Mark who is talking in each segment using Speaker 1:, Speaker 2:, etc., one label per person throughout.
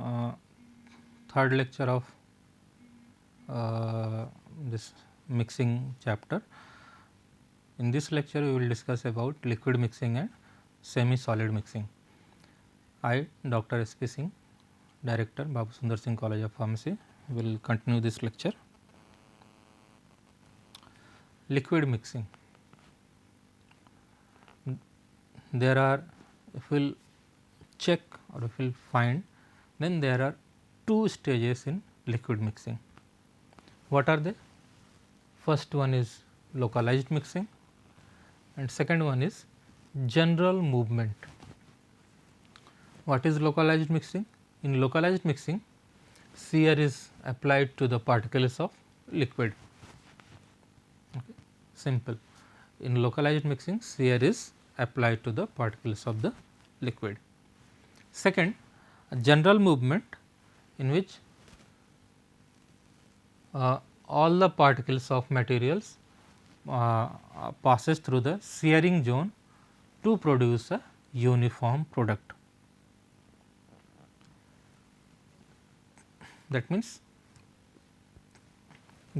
Speaker 1: uh, third lecture of this mixing chapter. In this lecture, we will discuss about liquid mixing and semi-solid mixing. I, Dr. S.P. Singh, Director, Babu Sundar Singh College of Pharmacy, will continue this lecture. Liquid mixing. There are, if we will check or if we will find, then there are two stages in liquid mixing. What are they? First one is localized mixing and second one is general movement. What is localized mixing? In localized mixing, shear is applied to the particles of liquid. Okay. Simple. In localized mixing, shear is applied to the particles of the liquid. Second, a general movement in which all the particles of materials passes through the shearing zone to produce a uniform product. That means,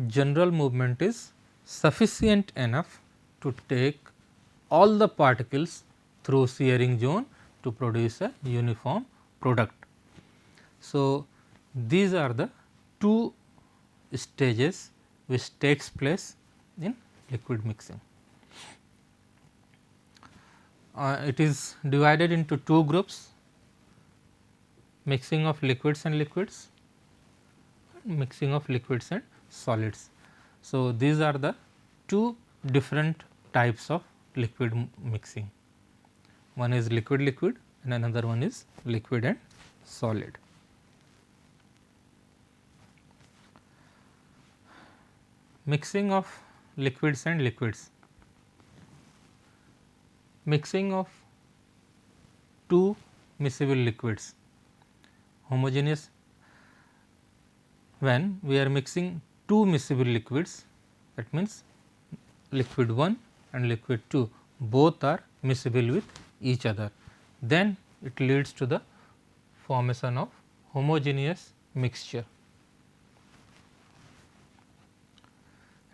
Speaker 1: general movement is sufficient enough to take all the particles through shearing zone to produce a uniform product. So, these are the two stages which takes place in liquid mixing. It is divided into two groups, mixing of liquids and liquids, mixing of liquids and solids. So, these are the two different types of liquid mixing. One is liquid liquid and another one is liquid and solid. Mixing of liquids and liquids. Mixing of two miscible liquids, homogeneous. When we are mixing two miscible liquids, that means liquid 1 and liquid 2 both are miscible with each other, then it leads to the formation of homogeneous mixture.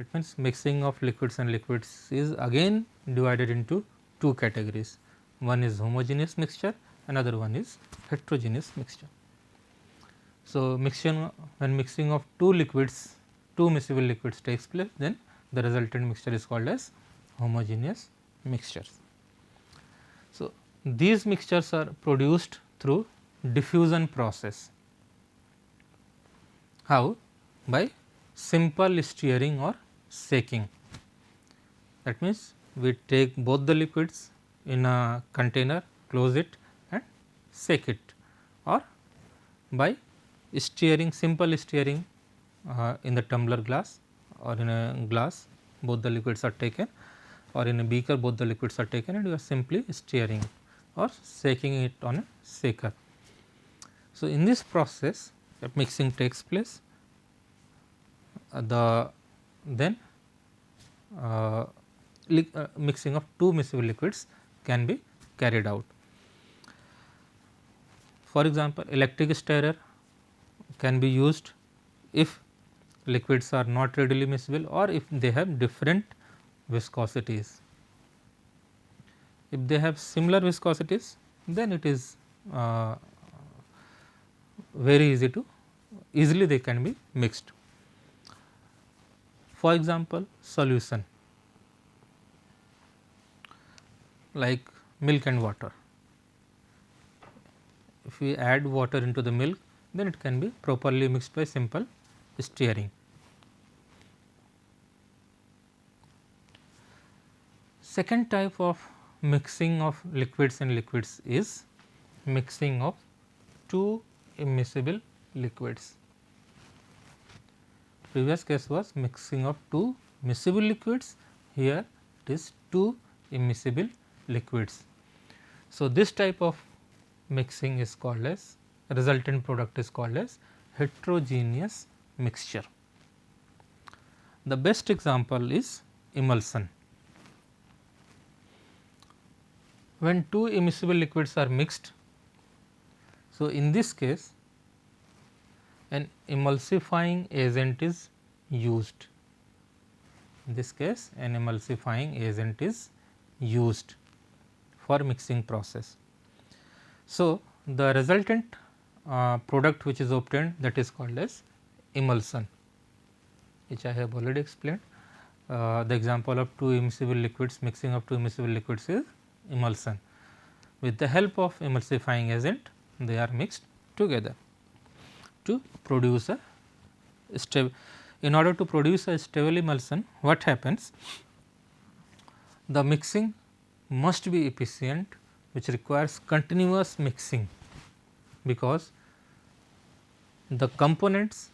Speaker 1: It means mixing of liquids and liquids is again divided into two categories. One is homogeneous mixture, another one is heterogeneous mixture. So, when mixing of two liquids, two miscible liquids takes place, then the resultant mixture is called as homogeneous mixtures. So, these mixtures are produced through diffusion process. How? By simple stirring or shaking. That means, we take both the liquids in a container, close it and shake it, or by stirring, simple stirring in the tumbler glass or in a glass, both the liquids are taken, or in a beaker both the liquids are taken and you are simply stirring or shaking it on a shaker. So, in this process mixing takes place, then mixing of two miscible liquids can be carried out. For example, electric stirrer can be used if liquids are not readily miscible or if they have different viscosities. If they have similar viscosities, then it is very easily they can be mixed. For example, solution like milk and water. If we add water into the milk, then it can be properly mixed by simple stirring. Second type of mixing of liquids and liquids is mixing of two immiscible liquids. Previous case was mixing of two miscible liquids, here it is two immiscible liquids. So, this type of mixing is called as, resultant product is called as heterogeneous mixture. The best example is emulsion. When two immiscible liquids are mixed, so in this case an emulsifying agent is used. In this case, an emulsifying agent is used for mixing process. So, the resultant product which is obtained, that is called as emulsion, which I have already explained. The example of two immiscible liquids, mixing of two immiscible liquids is emulsion. With the help of emulsifying agent, they are mixed together to produce a stable. In order to produce a stable emulsion, what happens? The mixing must be efficient, which requires continuous mixing, because the components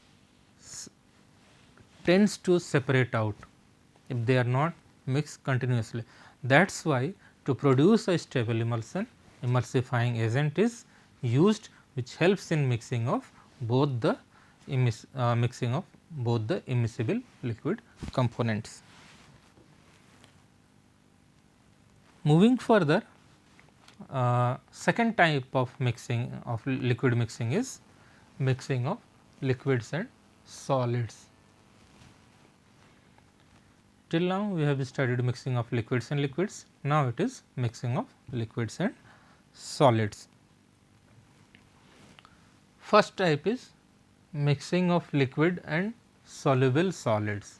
Speaker 1: tends to separate out if they are not mixed continuously. That is why to produce a stable emulsion, emulsifying agent is used, which helps in mixing of both the immiscible liquid components. Moving further, second type of mixing of liquid mixing is mixing of liquids and solids. Till now we have studied mixing of liquids and liquids, now it is mixing of liquids and solids. First type is mixing of liquid and soluble solids.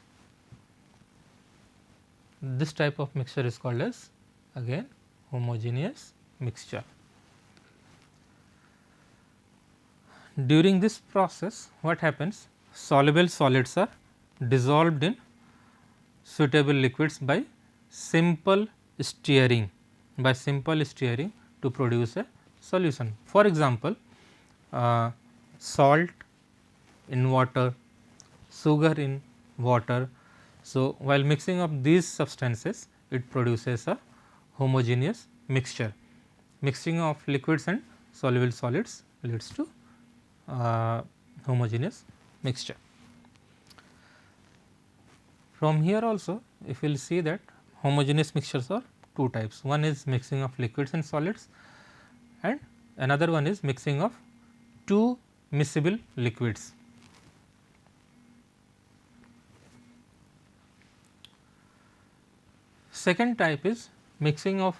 Speaker 1: This type of mixture is called as again homogeneous mixture. During this process, what happens? Soluble solids are dissolved in suitable liquids by simple stirring to produce a solution. For example, salt in water, sugar in water. So, while mixing of these substances, it produces a homogeneous mixture. Mixing of liquids and soluble solids leads to homogeneous mixture. From here also, if you will see that homogeneous mixtures are two types. One is mixing of liquids and solids, and another one is mixing of two miscible liquids. Second type is mixing of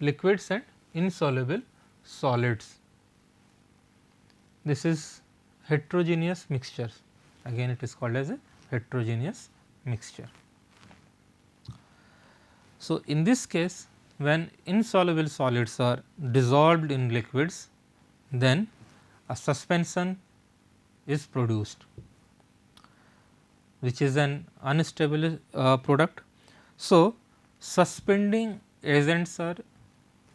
Speaker 1: liquids and insoluble solids. This is heterogeneous mixtures, again it is called as a heterogeneous mixture. So, in this case, when insoluble solids are dissolved in liquids, then a suspension is produced, which is an unstable product. So, suspending agents are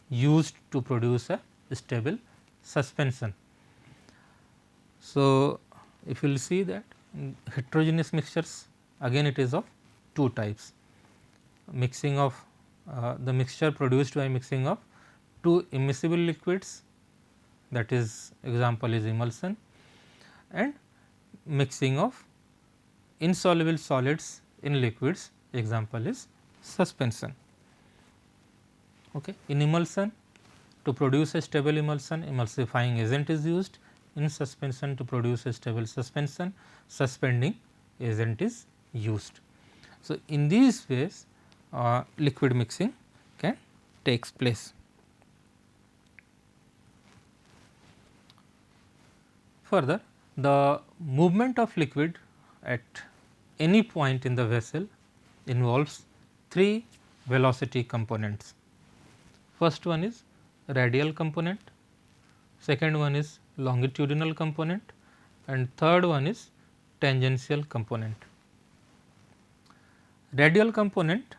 Speaker 1: used to produce a stable suspension. So, if you will see that heterogeneous mixtures, again it is of two types. Mixing of the mixture produced by mixing of two immiscible liquids, that is example is emulsion, and mixing of insoluble solids in liquids, example is suspension. Okay. In emulsion, to produce a stable emulsion, emulsifying agent is used. In suspension, to produce a stable suspension, suspending agent is used. So, in these ways liquid mixing can takes place. Further, the movement of liquid at any point in the vessel involves three velocity components. First one is radial component, second one is longitudinal component, and third one is tangential component. Radial component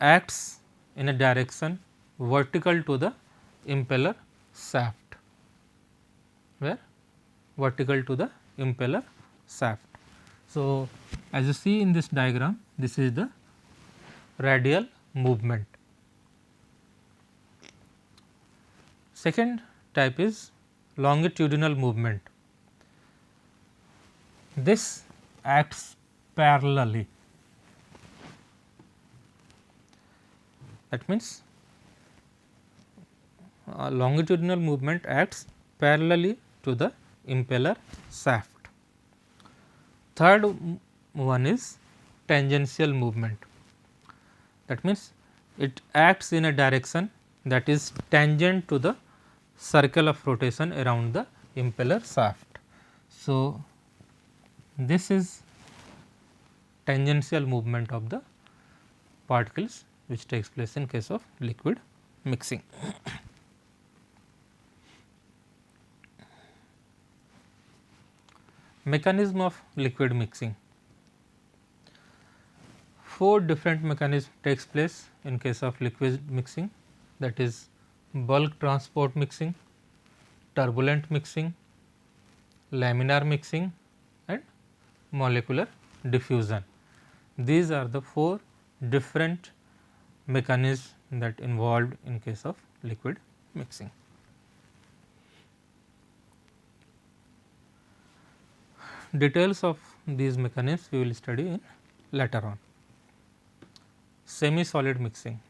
Speaker 1: acts in a direction vertical to the impeller shaft, where vertical to the impeller shaft. So, as you see in this diagram, this is the radial movement. Second type is longitudinal movement. This acts parallelly. That means longitudinal movement acts parallelly to the impeller shaft. third one is tangential movement. That means, it acts in a direction that is tangent to the circle of rotation around the impeller shaft. So, this is tangential movement of the particles which takes place in case of liquid mixing. Mechanism of liquid mixing. 4 different mechanisms takes place in case of liquid mixing, that is bulk transport mixing, turbulent mixing, laminar mixing and molecular diffusion. These are the 4 different mechanisms that involved in case of liquid mixing. Details of these mechanisms we will study in later on. Semi-solid mixing.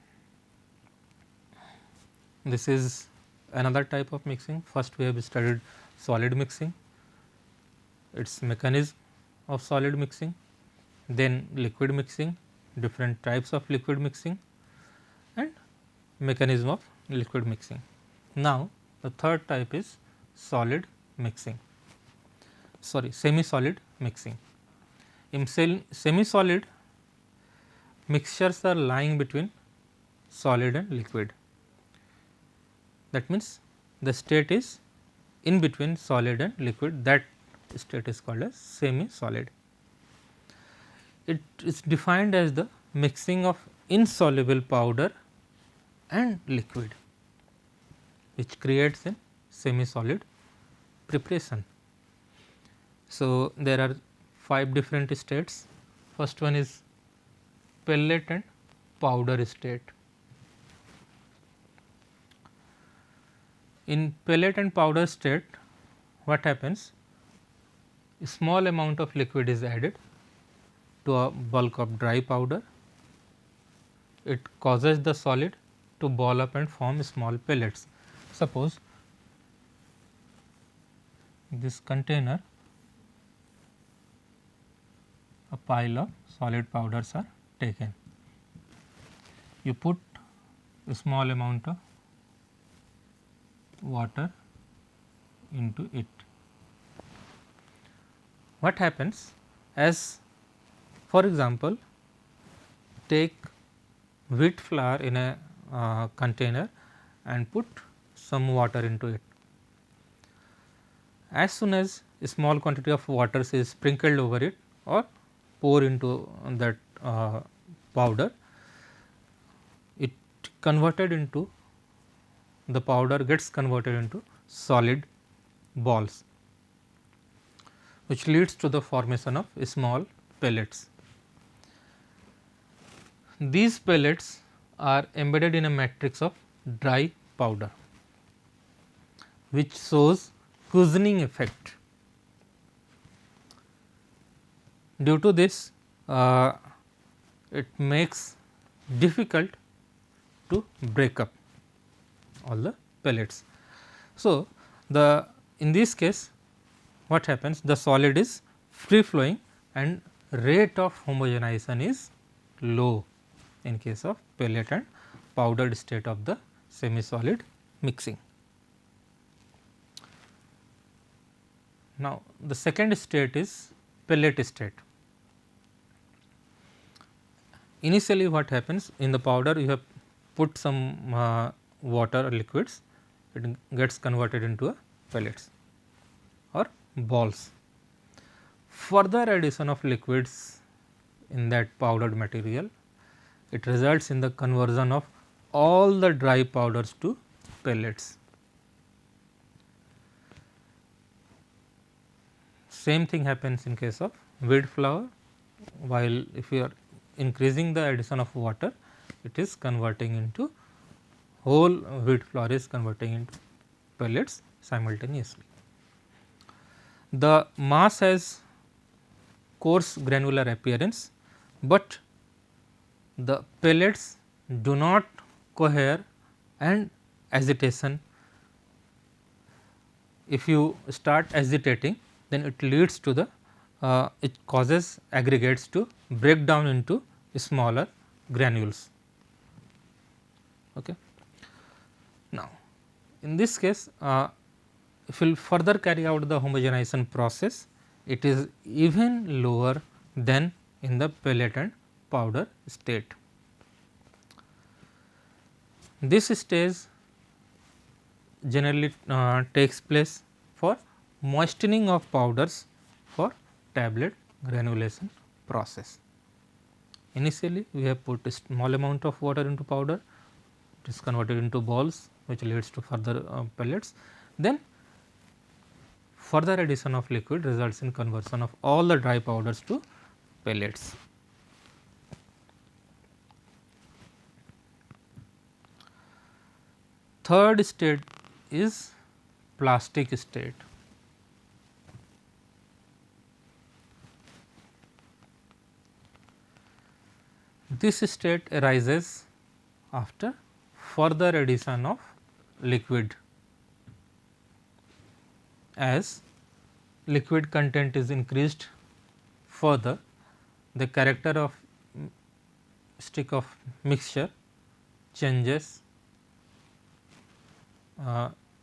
Speaker 1: This is another type of mixing. First we have studied solid mixing, its mechanism of solid mixing, then liquid mixing, different types of liquid mixing and mechanism of liquid mixing. Now, the third type is solid mixing, semi-solid mixing. In semi-solid, mixtures are lying between solid and liquid. That means, the state is in between solid and liquid, that state is called as semi-solid. It is defined as the mixing of insoluble powder and liquid, which creates a semi-solid preparation. So, there are 5 different states. First one is pellet and powder state. In pellet and powder state, what happens? A small amount of liquid is added to a bulk of dry powder. It causes the solid to ball up and form small pellets. Suppose this container, a pile of solid powders are taken. You put a small amount of water into it. What happens? As for example, take wheat flour in a container and put some water into it. As soon as a small quantity of water is sprinkled over it or pour into that powder, it converted into the powder gets converted into solid balls, which leads to the formation of small pellets. These pellets are embedded in a matrix of dry powder, which shows cushioning effect. Due to this, it makes difficult to break up all the pellets. So, in this case what happens? The solid is free flowing and rate of homogenization is low in case of pellet and powdered state of the semi-solid mixing. Now, the second state is pellet state. Initially what happens? In the powder you have put some water or liquids, it gets converted into a pellets or balls. Further addition of liquids in that powdered material, it results in the conversion of all the dry powders to pellets. Same thing happens in case of wheat flour, while if you are increasing the addition of water, it is converting into whole wheat flour is converting into pellets simultaneously. The mass has coarse granular appearance, but the pellets do not cohere and agitation. If you start agitating, then it leads to the it causes aggregates to break down into smaller granules. Okay. Now, in this case, if we will further carry out the homogenization process, it is even lower than in the pellet and powder state. This stage generally takes place for moistening of powders for tablet granulation process. Initially, we have put a small amount of water into powder, it is converted into balls, which leads to further pellets. Then further addition of liquid results in conversion of all the dry powders to pellets. Third state is plastic state. This state arises after further addition of liquid. As liquid content is increased further, the character of stick of mixture changes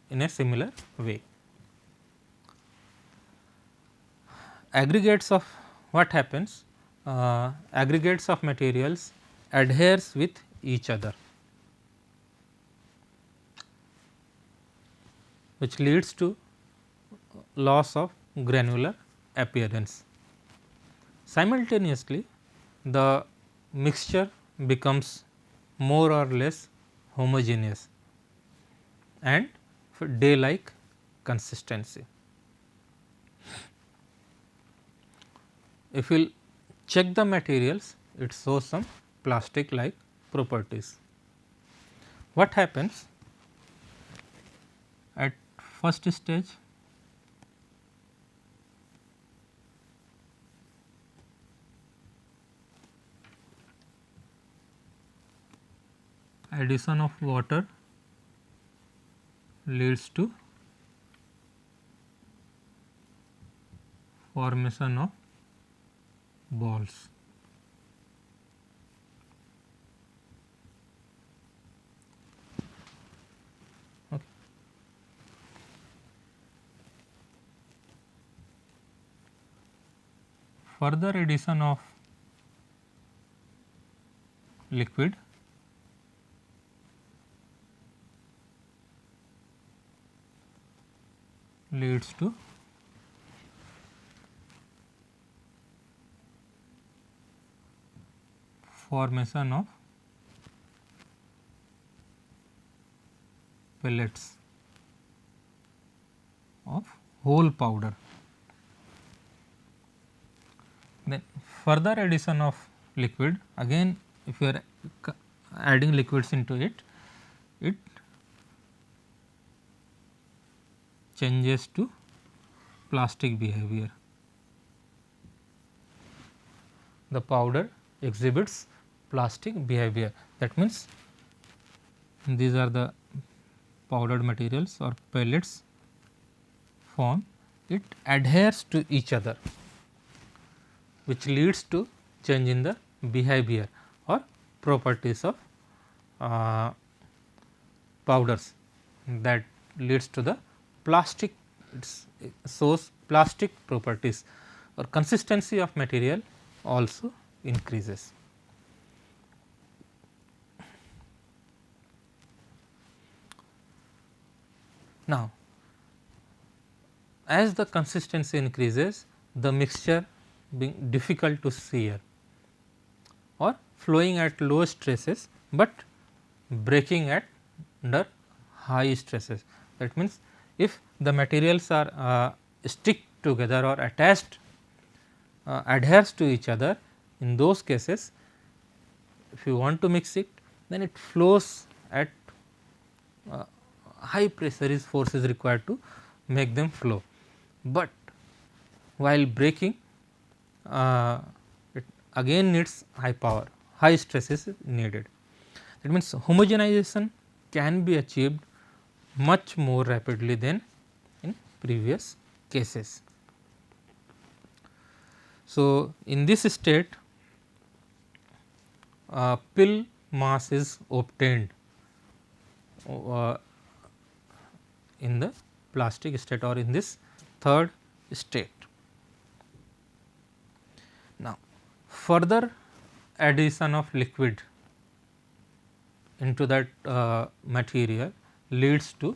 Speaker 1: in a similar way. Aggregates of what happens? Aggregates of materials adheres with each other, which leads to loss of granular appearance. Simultaneously, the mixture becomes more or less homogeneous and day like consistency. If we will check the materials, it shows some plastic like properties. What happens at first stage? Addition of water leads to formation of balls. Okay. Further addition of liquid leads to formation of pellets of whole powder. Then further addition of liquid, again if you are adding liquids into it, it changes to plastic behavior. The powder exhibits plastic behavior. That means, these are the powdered materials or pellets form, it adheres to each other, which leads to change in the behavior or properties of powders, that leads to the plastic, it shows plastic properties or consistency of material also increases. Now, as the consistency increases, the mixture being difficult to sear or flowing at low stresses, but breaking at under high stresses. That means, if the materials are stick together or attached, adheres to each other, in those cases if you want to mix it, then it flows at high pressure force is required to make them flow, but while breaking it again needs high power, high stress is needed. That means, homogenization can be achieved much more rapidly than in previous cases. So, in this state pill mass is obtained in the plastic state or in this third state. Now, further addition of liquid into that material leads to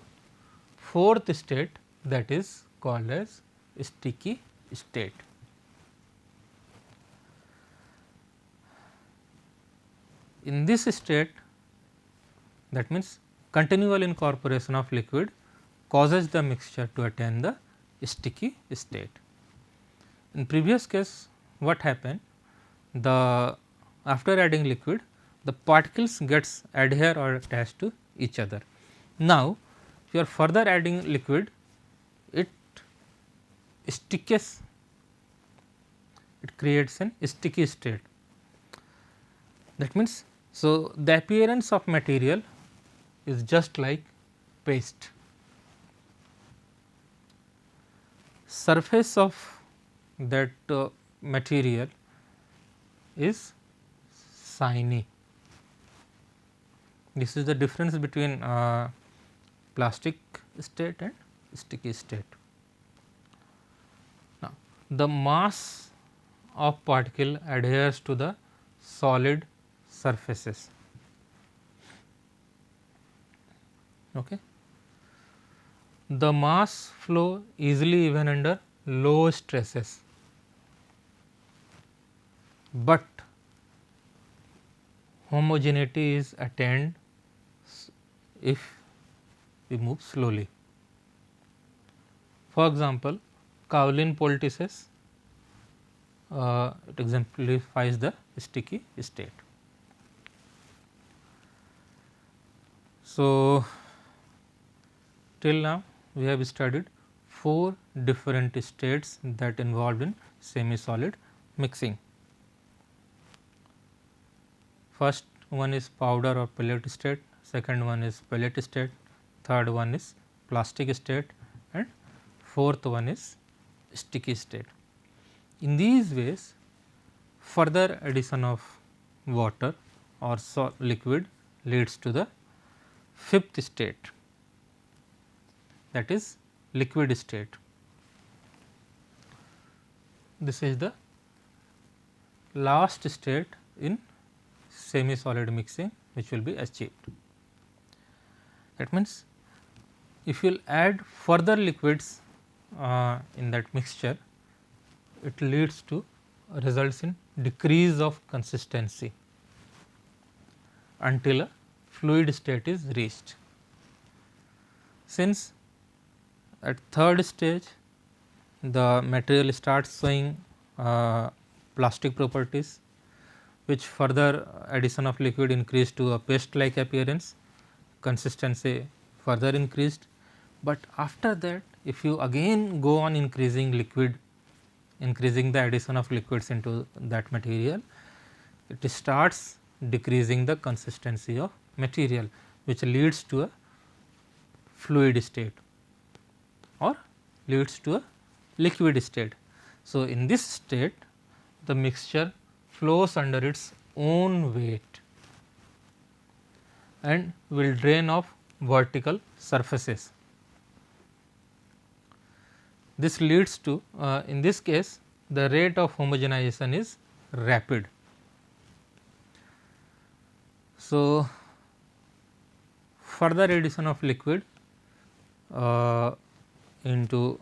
Speaker 1: fourth state, that is called as sticky state. In this state, that means continual incorporation of liquid causes the mixture to attain the sticky state. In previous case, what happened? The after adding liquid, the particles gets adhere or attached to each other. Now, if you are further adding liquid, it sticks, it creates an sticky state. That means, so the appearance of material is just like paste. Surface of that material is shiny. This is the difference between plastic state and sticky state. Now, the mass of particle adheres to the solid surfaces. Okay. The mass flow easily even under low stresses, but homogeneity is attained if we move slowly. For example, kaolin poultices it exemplifies the sticky state. So, till now we have studied 4 different states that involved in semi-solid mixing. First one is powder or pellet state, second one is pellet state, third one is plastic state, and fourth one is sticky state. In these ways, further addition of water or liquid leads to the fifth state, that is liquid state. This is the last state in semi-solid mixing which will be achieved. That means, if you will add further liquids in that mixture, it leads to results in decrease of consistency until a fluid state is reached. Since at third stage the material starts showing plastic properties, which further addition of liquid increased to a paste like appearance, consistency further increased, but after that if you again go on increasing the addition of liquids into that material, it starts decreasing the consistency of material, which leads to a fluid state or leads to a liquid state. So, in this state the mixture flows under its own weight and will drain off vertical surfaces. This leads to in this case the rate of homogenization is rapid. So, further addition of liquid into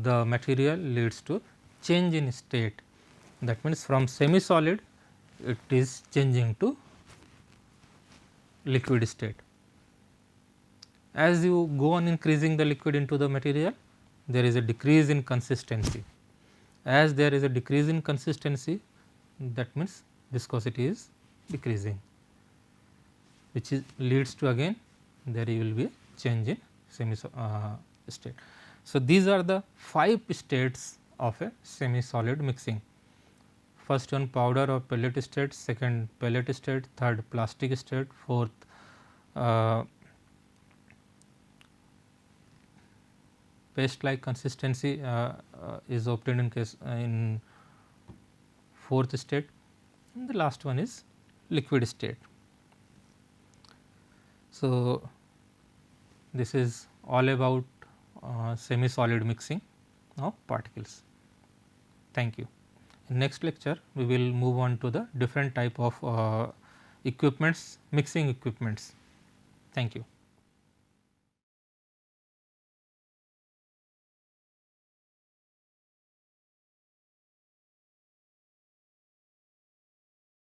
Speaker 1: the material leads to change in state. That means, from semi solid it is changing to liquid state. As you go on increasing the liquid into the material, there is a decrease in consistency. As there is a decrease in consistency, that means viscosity is decreasing, which leads to again there will be a change in semi state. So, these are the 5 states of a semi solid mixing. First one powder or pellet state, second pellet state, third plastic state, fourth paste like consistency is obtained in case in fourth state, and the last one is liquid state. So, this is all about semi solid mixing of particles. Thank you. In next lecture, we will move on to the different type of equipments, mixing equipments. Thank you.